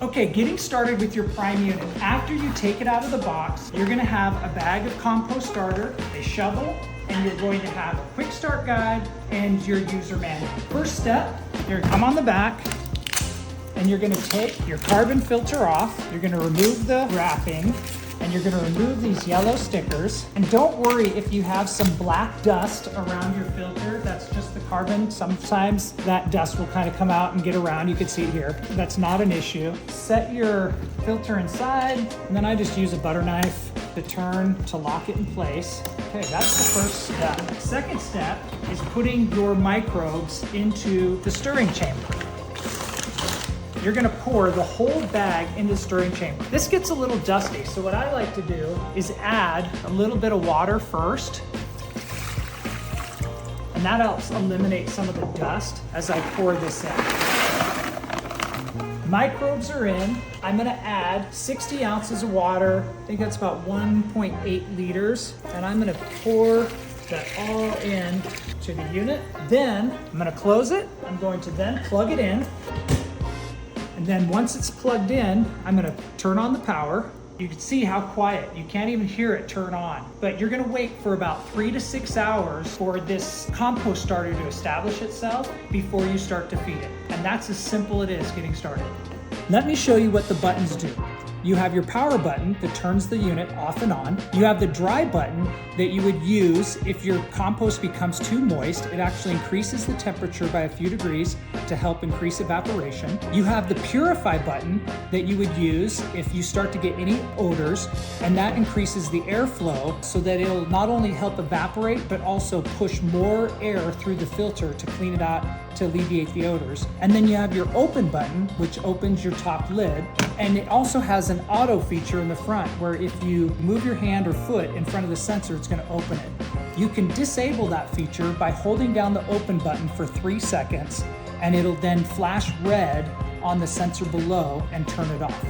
Okay, getting started with your Prime unit. After you take it out of the box, you're gonna have a bag of compost starter, a shovel, and you're going to have a quick start guide and your user manual. First step, you're gonna come on the back and you're gonna take your carbon filter off. You're gonna remove the wrapping and you're gonna remove these yellow stickers. And don't worry if you have some black dust around your filter, that's just the carbon. Sometimes that dust will kind of come out and get around. You can see it here. That's not an issue. Set your filter inside, and then I just use a butter knife to turn to lock it in place. Okay, that's the first step. Second step is putting your microbes into the stirring chamber. You're gonna pour the whole bag into the stirring chamber. This gets a little dusty, so what I like to do is add a little bit of water first, and that helps eliminate some of the dust as I pour this in. Microbes are in. I'm gonna add 60 ounces of water. I think that's about 1.8 liters, and I'm gonna pour that all in to the unit. Then I'm gonna close it. I'm going to then plug it in. And then once it's plugged in, I'm gonna turn on the power. You can see how quiet, you can't even hear it turn on. But you're gonna wait for about 3 to 6 hours for this compost starter to establish itself before you start to feed it. And that's as simple it is getting started. Let me show you what the buttons do. You have your power button that turns the unit off and on. You have the dry button that you would use if your compost becomes too moist. It actually increases the temperature by a few degrees to help increase evaporation. You have the purify button that you would use if you start to get any odors, and that increases the airflow so that it'll not only help evaporate, but also push more air through the filter to clean it out to alleviate the odors. And then you have your open button, which opens your top lid. And it also has an auto feature in the front where if you move your hand or foot in front of the sensor, it's gonna open it. You can disable that feature by holding down the open button for 3 seconds, and it'll then flash red on the sensor below and turn it off.